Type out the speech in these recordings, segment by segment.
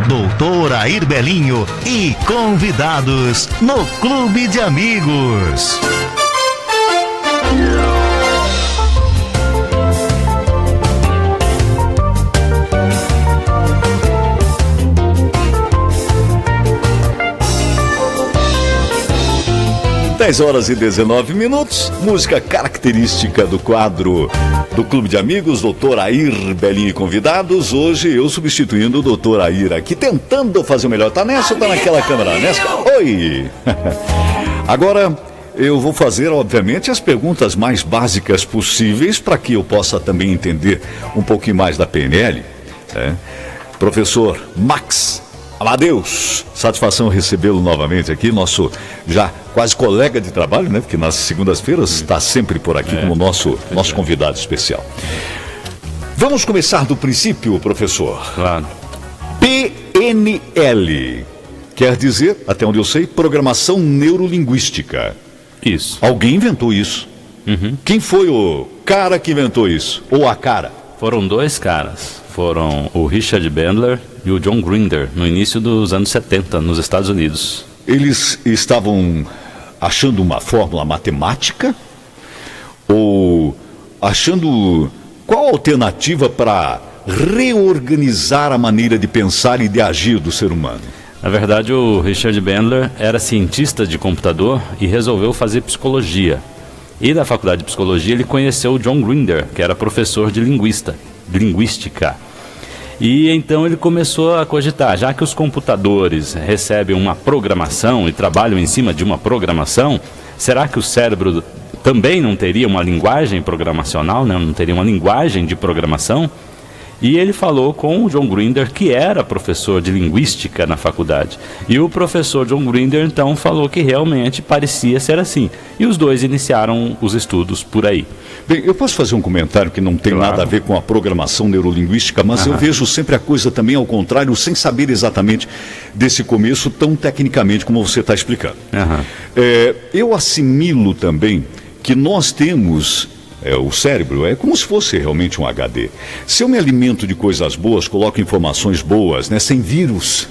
Doutor Air Belinho e convidados no Clube de Amigos. (10h19), música característica do quadro do Clube de Amigos, Doutor Air Belinho e convidados. Hoje eu substituindo o Doutor Air aqui, tentando fazer o melhor. Tá nessa ou tá naquela câmera? Nessa? Oi! Agora eu vou fazer, obviamente, as perguntas mais básicas possíveis para que eu possa também entender um pouquinho mais da PNL. Professor Max Amadeus, satisfação recebê-lo novamente aqui, nosso já quase colega de trabalho, né? Porque nas segundas-feiras está sempre por aqui como nosso convidado especial. Vamos começar do princípio, professor. Claro. PNL quer dizer, até onde eu sei, Programação Neurolinguística. Isso. Alguém inventou isso. Quem foi o cara que inventou isso? Ou a cara? Foram dois caras. Foram o Richard Bandler e o John Grinder, no início dos anos 70, nos Estados Unidos. Eles estavam achando uma fórmula matemática? Ou achando qual a alternativa para reorganizar a maneira de pensar e de agir do ser humano? Na verdade, o Richard Bandler era cientista de computador e resolveu fazer psicologia. E na faculdade de psicologia ele conheceu o John Grinder, que era professor de linguística. E então ele começou a cogitar, já que os computadores recebem uma programação e trabalham em cima de uma programação, será que o cérebro também não teria uma linguagem programacional, né? Não teria uma linguagem de programação? E ele falou com o John Grinder, que era professor de linguística na faculdade. E o professor John Grinder, então, falou que realmente parecia ser assim. E os dois iniciaram os estudos por aí. Bem, eu posso fazer um comentário que não tem nada a ver com a programação neurolinguística, mas eu vejo sempre a coisa também ao contrário, sem saber exatamente desse começo tão tecnicamente como você está explicando. Eu assimilo também que nós temos... o cérebro é como se fosse realmente um HD. Se eu me alimento de coisas boas, coloco informações boas, né, sem vírus,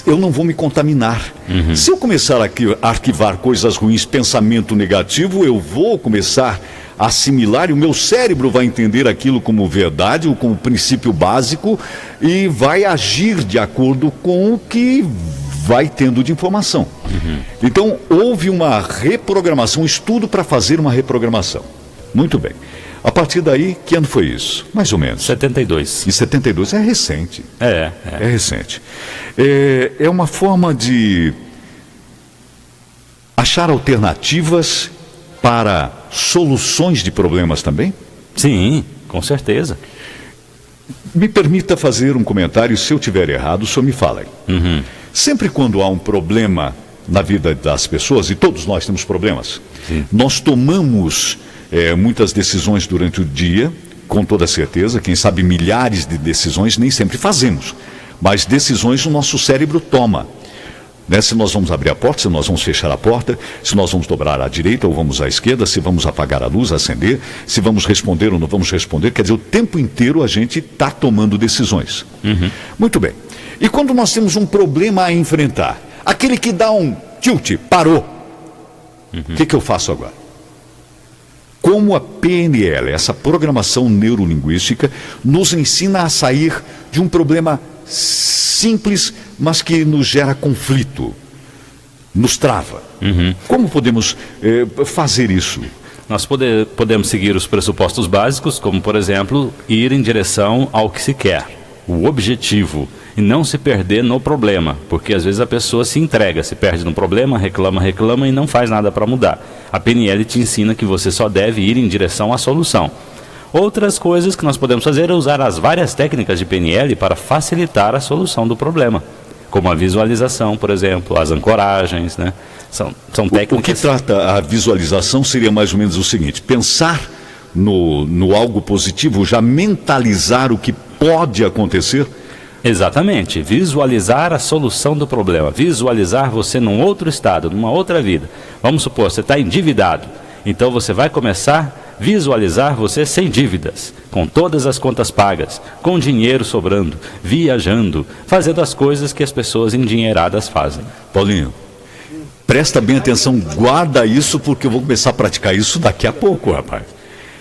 eu não vou me contaminar. Se eu começar a arquivar coisas ruins, pensamento negativo, eu vou começar a assimilar e o meu cérebro vai entender aquilo como verdade ou como princípio básico e vai agir de acordo com o que vai tendo de informação. Então, houve uma reprogramação, um estudo para fazer uma reprogramação. Muito bem. A partir daí, que ano foi isso? Mais ou menos. 72. Em 72, é recente. É recente. É uma forma de achar alternativas para soluções de problemas também? Sim, com certeza. Me permita fazer um comentário, se eu tiver errado, o senhor me fala aí. Sempre quando há um problema na vida das pessoas, e todos nós temos problemas, nós tomamos... muitas decisões durante o dia, com toda certeza, quem sabe milhares de decisões nem sempre fazemos, mas decisões o nosso cérebro toma, né? Se nós vamos abrir a porta, se nós vamos fechar a porta, se nós vamos dobrar à direita ou vamos à esquerda, se vamos apagar a luz, acender, se vamos responder ou não vamos responder, quer dizer, o tempo inteiro a gente está tomando decisões. Muito bem. E quando nós temos um problema a enfrentar, aquele que dá um tilt, parou, o que eu faço agora? Como a PNL, essa programação neurolinguística, nos ensina a sair de um problema simples, mas que nos gera conflito, nos trava. Como podemos fazer isso? Nós podemos seguir os pressupostos básicos, como, por exemplo, ir em direção ao que se quer, o objetivo, e não se perder no problema, porque às vezes a pessoa se entrega, se perde no problema, reclama e não faz nada para mudar. A PNL te ensina que você só deve ir em direção à solução. Outras coisas que nós podemos fazer é usar as várias técnicas de PNL para facilitar a solução do problema, como a visualização, por exemplo, as ancoragens, né? São técnicas... O que trata a visualização seria mais ou menos o seguinte: pensar no algo positivo, já mentalizar o que pode acontecer. Exatamente, visualizar a solução do problema, visualizar você num outro estado, numa outra vida. Vamos supor, você está endividado, então você vai começar visualizar você sem dívidas, com todas as contas pagas, com dinheiro sobrando, viajando, fazendo as coisas que as pessoas endinheiradas fazem. Paulinho, presta bem atenção, guarda isso, porque eu vou começar a praticar isso daqui a pouco, rapaz.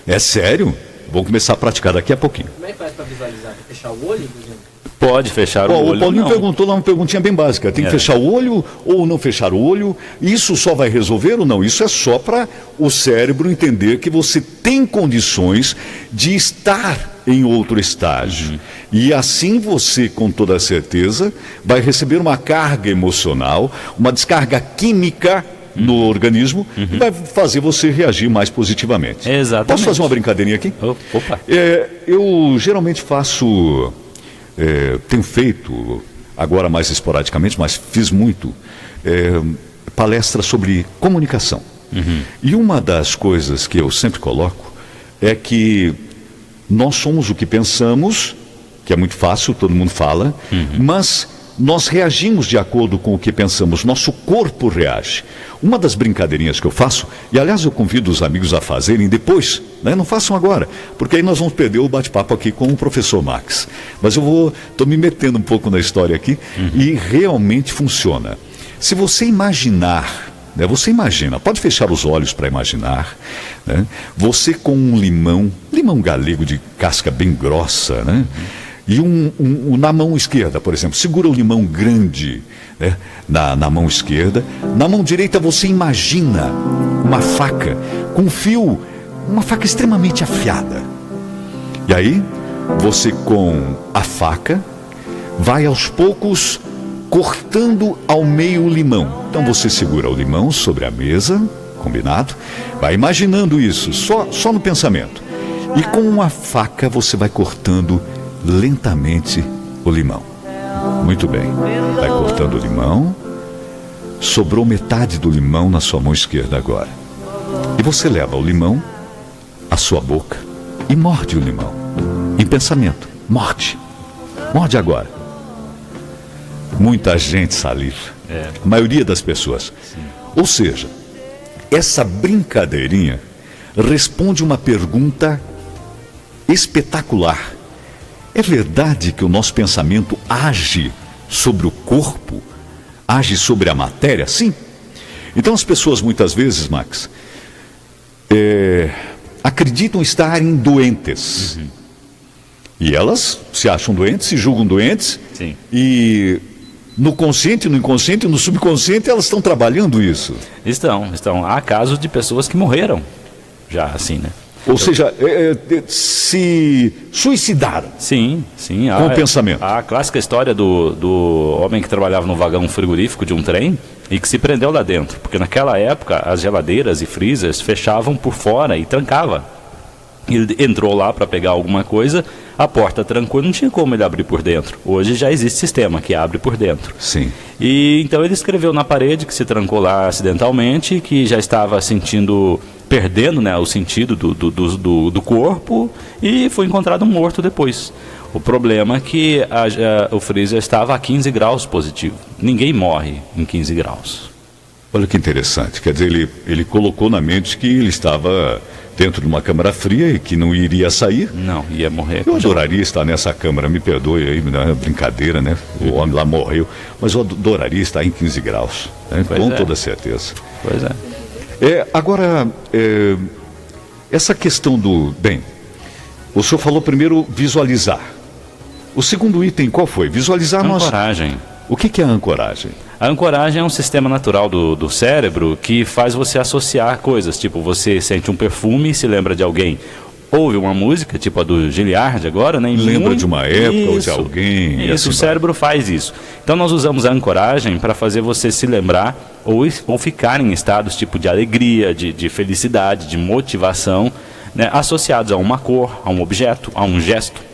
É sério? Vou começar a praticar daqui a pouquinho. Como é que faz para visualizar? Fechar o olho, por exemplo? Pode fechar o olho. O Paulinho não. perguntou lá uma perguntinha bem básica. Tem que fechar o olho ou não fechar o olho? Isso só vai resolver ou não? Isso é só para o cérebro entender que você tem condições de estar em outro estágio. E assim você, com toda certeza, vai receber uma carga emocional, uma descarga química no organismo e vai fazer você reagir mais positivamente. Exatamente. Posso fazer uma brincadeirinha aqui? Opa. Eu geralmente faço... tenho feito, agora mais esporadicamente, mas fiz muito, palestras sobre comunicação. E uma das coisas que eu sempre coloco é que nós somos o que pensamos, que é muito fácil, todo mundo fala, mas nós reagimos de acordo com o que pensamos, nosso corpo reage. Uma das brincadeirinhas que eu faço, e aliás eu convido os amigos a fazerem depois, né? Não façam agora, porque aí nós vamos perder o bate-papo aqui com o professor Max. Mas estou me metendo um pouco na história aqui, e realmente funciona. Se você imaginar, né? Você imagina, pode fechar os olhos para imaginar, né? Você com um limão galego de casca bem grossa, né? E na mão esquerda, por exemplo, segura o limão grande, né, na mão esquerda. Na mão direita você imagina uma faca com fio, uma faca extremamente afiada. E aí, você com a faca vai aos poucos cortando ao meio o limão. Então você segura o limão sobre a mesa, combinado? Vai imaginando isso, só no pensamento. E com a faca você vai cortando lentamente o limão. Muito bem. Vai cortando o limão. Sobrou metade do limão na sua mão esquerda agora. E você leva o limão à sua boca e morde o limão. Em pensamento. Morde. Morde agora. Muita gente saliva. A maioria das pessoas. Sim. Ou seja, essa brincadeirinha responde uma pergunta espetacular. É verdade que o nosso pensamento age sobre o corpo? Age sobre a matéria? Sim. Então as pessoas muitas vezes, Max, acreditam estarem doentes. E elas se acham doentes, se julgam doentes. Sim. E no consciente, no inconsciente, no subconsciente, elas estão trabalhando isso. Estão. Há casos de pessoas que morreram já assim, né? Ou seja, se suicidaram. Sim. Com o pensamento. A clássica história do homem que trabalhava no vagão frigorífico de um trem e que se prendeu lá dentro. Porque naquela época as geladeiras e freezers fechavam por fora e trancava. Ele entrou lá para pegar alguma coisa, a porta trancou, não tinha como ele abrir por dentro. Hoje já existe sistema que abre por dentro. Sim. E então ele escreveu na parede que se trancou lá acidentalmente, que já estava perdendo, né, o sentido do corpo, e foi encontrado morto depois. O problema é que o freezer estava a 15 graus positivo. Ninguém morre em 15 graus. Olha que interessante. Quer dizer, ele colocou na mente que ele estava dentro de uma câmara fria e que não iria sair. Não, ia morrer. Eu adoraria estar nessa câmara, me perdoe aí, não é brincadeira, né? O homem lá morreu, mas eu adoraria estar em 15 graus, né? Com toda certeza. Pois é. Agora, essa questão bem, o senhor falou primeiro visualizar. O segundo item qual foi? Visualizar Ancoragem. O que é a ancoragem? A ancoragem é um sistema natural do cérebro que faz você associar coisas. Tipo, você sente um perfume e se lembra de alguém. Ouve uma música, tipo a do Gilliard agora, né? Lembra de uma época ou de alguém. Isso, o cérebro faz isso. Então nós usamos a ancoragem para fazer você se lembrar ou ficar em estados tipo de alegria, de felicidade, de motivação, né? Associados a uma cor, a um objeto, a um gesto.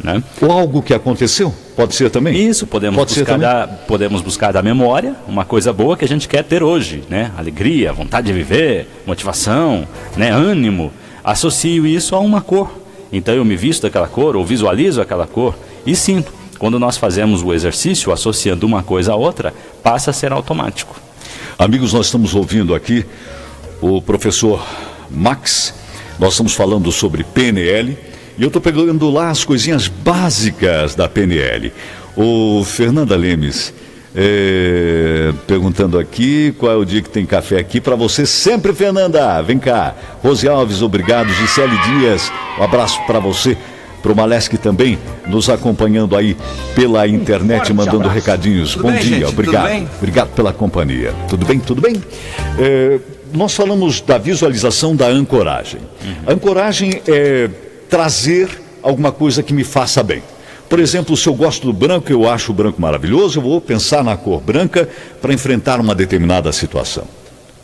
Né? Ou algo que aconteceu, pode ser também? Isso, podemos buscar da memória uma coisa boa que a gente quer ter hoje, né? Alegria, vontade de viver, motivação, né? Ânimo. Associo isso a uma cor. Então eu me visto daquela cor ou visualizo aquela cor e sinto. Quando nós fazemos o exercício associando uma coisa a outra, passa a ser automático. Amigos, nós estamos ouvindo aqui o professor Max Nós estamos falando sobre PNL e eu estou pegando lá as coisinhas básicas da PNL. O Fernanda Lemes perguntando aqui qual é o dia que tem café aqui para você sempre, Fernanda. Vem cá. Rose Alves, obrigado. Gisele Dias, um abraço para você. Para o Maleski também, nos acompanhando aí pela internet, mandando abraço. recadinhos. Tudo Bom bem, dia, gente? obrigado. Tudo bem? Obrigado pela companhia. Tudo bem? Tudo bem? Nós falamos da visualização da ancoragem. A ancoragem é trazer alguma coisa que me faça bem. Por exemplo, se eu gosto do branco, eu acho o branco maravilhoso, eu vou pensar na cor branca para enfrentar uma determinada situação.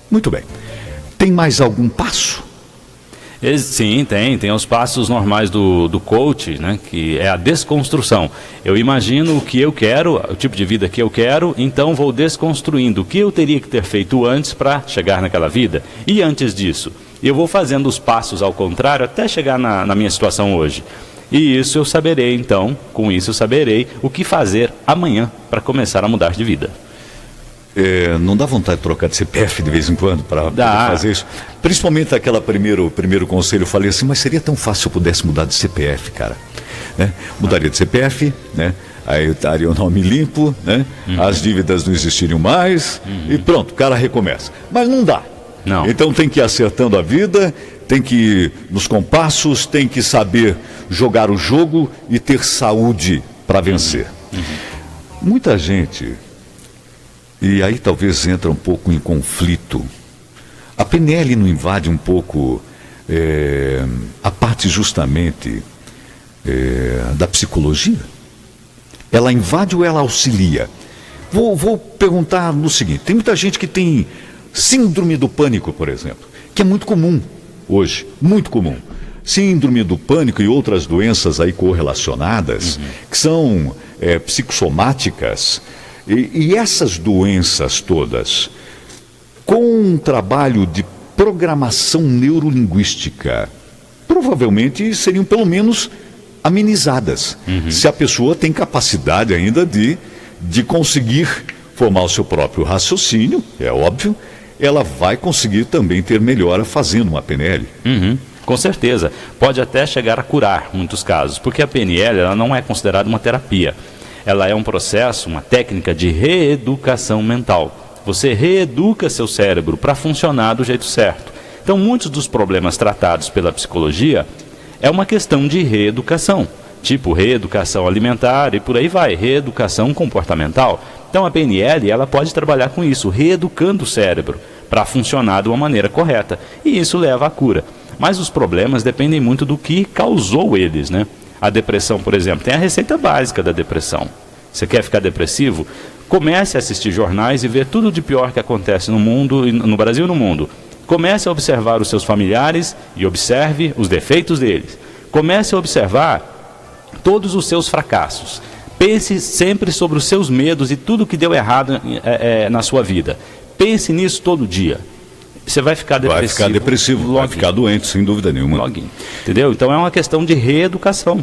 Muito bem. Tem mais algum passo? Sim, tem os passos normais do coach, né, que é a desconstrução. Eu imagino o que eu quero, o tipo de vida que eu quero, então vou desconstruindo o que eu teria que ter feito antes para chegar naquela vida. E antes disso, eu vou fazendo os passos ao contrário até chegar na minha situação hoje. E isso eu saberei, então, com isso eu saberei o que fazer amanhã para começar a mudar de vida. Não dá vontade de trocar de CPF de vez em quando para fazer isso? Principalmente aquela primeiro conselho, eu falei assim, mas seria tão fácil se eu pudesse mudar de CPF, cara. Né? Mudaria de CPF, né? Aí eu estaria o nome limpo, né? As dívidas não existiriam mais e pronto, o cara recomeça. Mas não dá. Não. Então tem que ir acertando a vida, tem que ir nos compassos, tem que saber jogar o jogo e ter saúde para vencer. Muita gente... E aí talvez entra um pouco em conflito. A PNL não invade um pouco a parte justamente da psicologia? Ela invade ou ela auxilia? Vou perguntar no seguinte, tem muita gente que tem síndrome do pânico, por exemplo, que é muito comum hoje, muito comum. Síndrome do pânico e outras doenças aí correlacionadas, que são psicossomáticas. E essas doenças todas, com um trabalho de programação neurolinguística, provavelmente seriam pelo menos amenizadas. Se a pessoa tem capacidade ainda de conseguir formar o seu próprio raciocínio, é óbvio, ela vai conseguir também ter melhora fazendo uma PNL. Com certeza. Pode até chegar a curar muitos casos, porque a PNL ela não é considerada uma terapia. Ela é um processo, uma técnica de reeducação mental. Você reeduca seu cérebro para funcionar do jeito certo. Então, muitos dos problemas tratados pela psicologia é uma questão de reeducação, tipo reeducação alimentar e por aí vai, reeducação comportamental. Então, a PNL ela pode trabalhar com isso, reeducando o cérebro para funcionar de uma maneira correta. E isso leva à cura. Mas os problemas dependem muito do que causou eles, né? A depressão, por exemplo, tem a receita básica da depressão. Você quer ficar depressivo? Comece a assistir jornais e ver tudo de pior que acontece no mundo, no Brasil e no mundo. Comece a observar os seus familiares e observe os defeitos deles. Comece a observar todos os seus fracassos. Pense sempre sobre os seus medos e tudo que deu errado na sua vida. Pense nisso todo dia. Você vai ficar depressivo. Vai ficar depressivo, vai ficar doente, sem dúvida nenhuma. Entendeu? Então é uma questão de reeducação.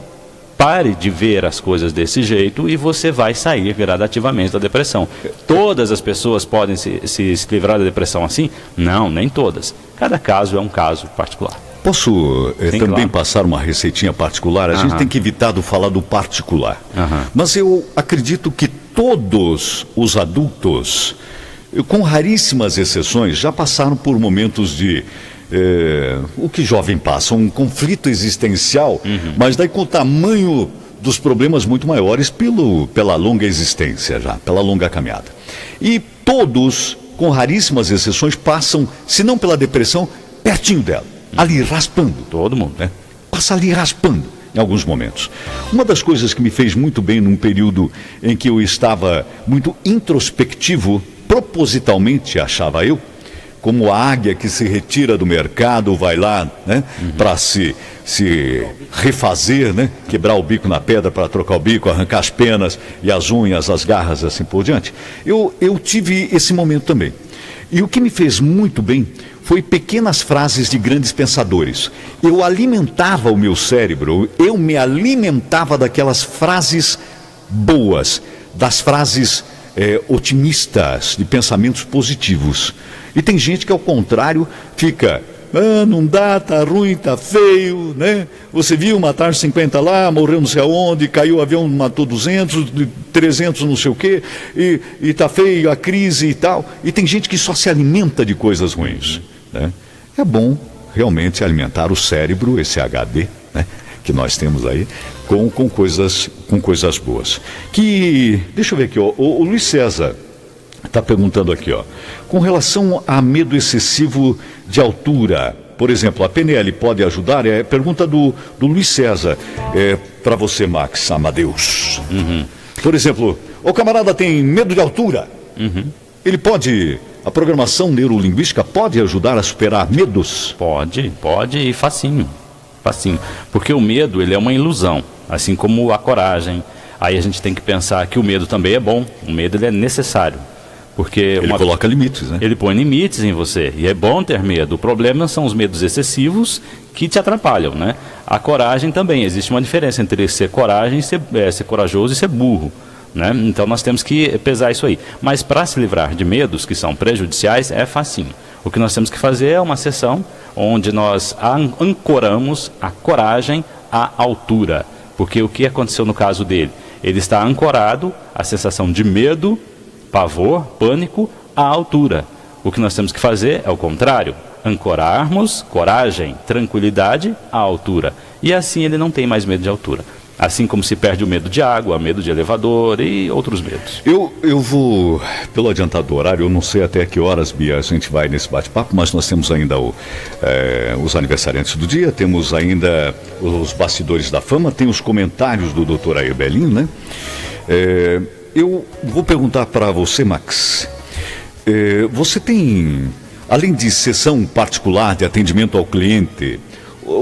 Pare de ver as coisas desse jeito e você vai sair gradativamente da depressão. Todas as pessoas podem se livrar da depressão assim? Não, nem todas. Cada caso é um caso particular. Posso também claro. passar uma receitinha particular? A gente tem que evitar de falar do particular. Mas eu acredito que todos os adultos, com raríssimas exceções, já passaram por momentos de o que jovem passa, um conflito existencial, mas daí com o tamanho dos problemas muito maiores pela longa existência já, pela longa caminhada. E todos, com raríssimas exceções, passam, se não pela depressão, pertinho dela, ali raspando. Todo mundo, né? Passa ali raspando em alguns momentos. Uma das coisas que me fez muito bem num período em que eu estava muito introspectivo, propositalmente, achava eu, como a águia que se retira do mercado, vai lá, né, para se refazer, né, quebrar o bico na pedra para trocar o bico, arrancar as penas e as unhas, as garras, assim por diante. Eu tive esse momento também. E o que me fez muito bem foi pequenas frases de grandes pensadores. Eu alimentava o meu cérebro, eu me alimentava daquelas frases boas, das frases otimistas, de pensamentos positivos. E tem gente que, ao contrário, fica Ah, não dá, tá ruim, tá feio, né? Você viu, mataram 50 lá, morreu não sei aonde, caiu o avião, matou 200, 300 não sei o quê, e tá feio a crise e tal. E tem gente que só se alimenta de coisas ruins, né? É bom realmente alimentar o cérebro, esse HD, né, que nós temos aí, com coisas boas. Deixa eu ver aqui, ó, o Luiz César está perguntando aqui, ó, com relação a medo excessivo de altura, por exemplo, a PNL pode ajudar? É pergunta do Luiz César, para você, Max Amadeus. Por exemplo, o camarada tem medo de altura, ele pode... A programação neurolinguística pode ajudar a superar medos? Pode e facinho. Porque o medo, ele é uma ilusão, assim como a coragem. Aí a gente tem que pensar que o medo também é bom, o medo ele é necessário. Porque ele coloca limites, né? Ele põe limites em você, e é bom ter medo. O problema são os medos excessivos que te atrapalham, né? A coragem também, existe uma diferença entre ser coragem, ser corajoso e ser burro. Né? Então nós temos que pesar isso aí. Mas para se livrar de medos que são prejudiciais é facinho. O que nós temos que fazer é uma sessão onde nós ancoramos a coragem à altura. Porque o que aconteceu no caso dele? Ele está ancorado à sensação de medo, pavor, pânico à altura. O que nós temos que fazer é o contrário. Ancorarmos coragem, tranquilidade à altura. E assim ele não tem mais medo de altura. Assim como se perde o medo de água, medo de elevador e outros medos. Eu vou, pelo adiantado do horário, eu não sei até que horas, Bia, a gente vai nesse bate-papo, mas nós temos ainda os aniversariantes do dia, temos ainda os bastidores da fama, tem os comentários do Dr. Air Belin, né? Eu vou perguntar para você, Max, você tem, além de sessão particular de atendimento ao cliente,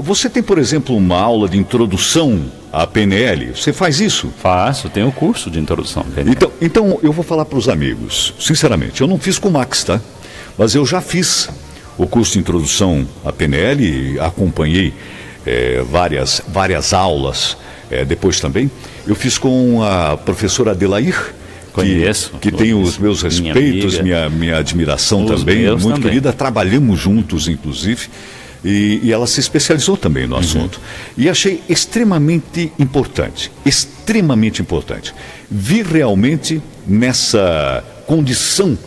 você tem, por exemplo, uma aula de introdução à PNL? Você faz isso? Faço, tenho o curso de introdução à PNL. Então eu vou falar para os amigos, sinceramente, eu não fiz com o Max, tá? Mas eu já fiz o curso de introdução à PNL e acompanhei várias aulas depois também. Eu fiz com a professora Adelair, conheço, que tem os meus respeitos, minha admiração também, muito querida, trabalhamos juntos, inclusive. E ela se especializou também no assunto. E achei extremamente importante, vir realmente nessa condição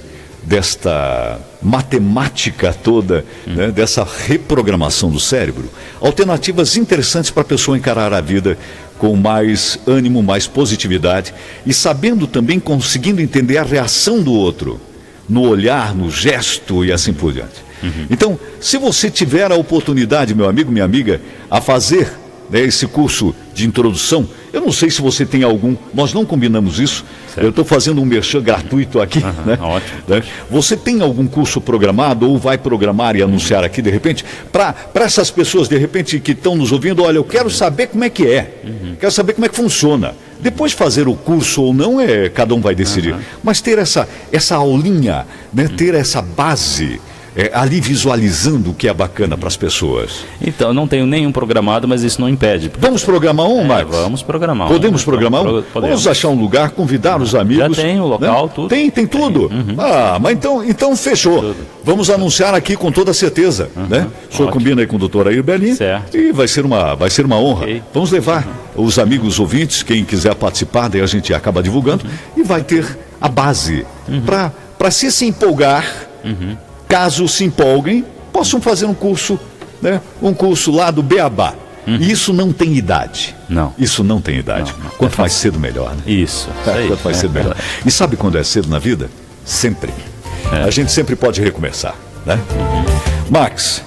desta matemática toda, né, dessa reprogramação do cérebro, alternativas interessantes para a pessoa encarar a vida com mais ânimo, mais positividade e sabendo também, conseguindo entender a reação do outro, no olhar, no gesto e assim por diante. Então, se você tiver a oportunidade, meu amigo, minha amiga, a fazer, né, esse curso de introdução, eu não sei se você tem algum, nós não combinamos isso, certo. Eu estou fazendo um merchan gratuito aqui, né? Ótimo. Né? Você tem algum curso programado ou vai programar e anunciar aqui de repente, para essas pessoas de repente que estão nos ouvindo, olha, eu quero saber como é que quero saber como é que funciona. Depois fazer o curso ou não, cada um vai decidir, mas ter essa aulinha, né, ter essa base, ali visualizando o que é bacana para as pessoas. Então, eu não tenho nenhum programado, mas isso não impede. Vamos programar um, Marcos? Vamos programar um. Podemos programar um? Podemos. Vamos achar um lugar, convidar os amigos. Já tem o local, né? tudo. Tem tudo? Mas então fechou. Tudo. Vamos anunciar aqui com toda certeza. Né? O senhor combina aí com o doutor Air Belin. Certo. E vai ser uma honra. Okay. Vamos levar os amigos ouvintes, quem quiser participar, daí a gente acaba divulgando, e vai ter a base para se empolgar. Caso se empolguem, possam fazer um curso, né? Um curso lá do Beabá. E isso não tem idade. Não. Isso não tem idade. Não. Quanto mais cedo, melhor. Né? Isso. Quanto mais cedo, melhor. E sabe quando é cedo na vida? Sempre. A gente sempre pode recomeçar, né? Max,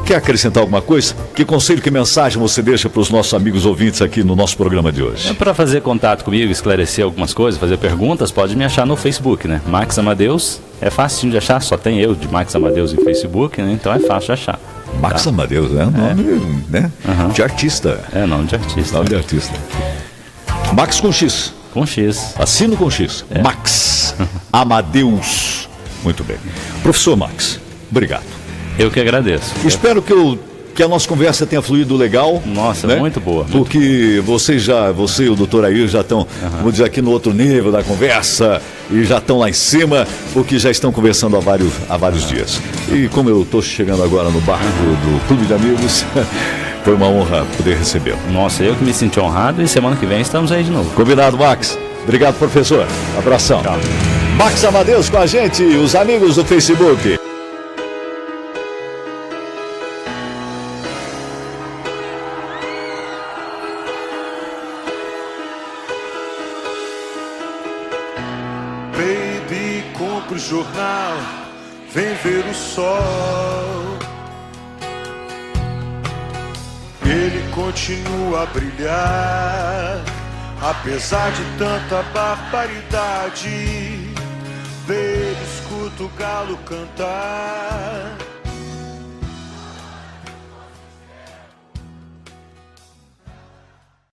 quer acrescentar alguma coisa? Que conselho, que mensagem você deixa para os nossos amigos ouvintes aqui no nosso programa de hoje? Para fazer contato comigo, esclarecer algumas coisas, fazer perguntas, pode me achar no Facebook, né? Max Amadeus, é fácil de achar, só tem eu de Max Amadeus no Facebook, né? Então é fácil de achar. Max Amadeus, né? Nome, né? De artista. Nome de artista. Nome de artista. Max com X. Com X. Assino com X. Max Amadeus. Muito bem. Professor Max, obrigado. Eu que agradeço. Espero que que a nossa conversa tenha fluído legal. Nossa, né? muito boa. Porque você e o doutor Air já estão, vamos dizer, aqui no outro nível da conversa e já estão lá em cima, porque já estão conversando há vários dias. E como eu estou chegando agora no bar do Clube de Amigos, foi uma honra poder recebê-lo. Nossa, eu que me senti honrado e semana que vem estamos aí de novo. Combinado, Max. Obrigado, professor. Abração. Tchau. Max Amadeus com a gente, os amigos do Facebook. Baby, compra o jornal, vem ver o sol. Ele continua a brilhar, apesar de tanta barbaridade. Baby, escuta o galo cantar.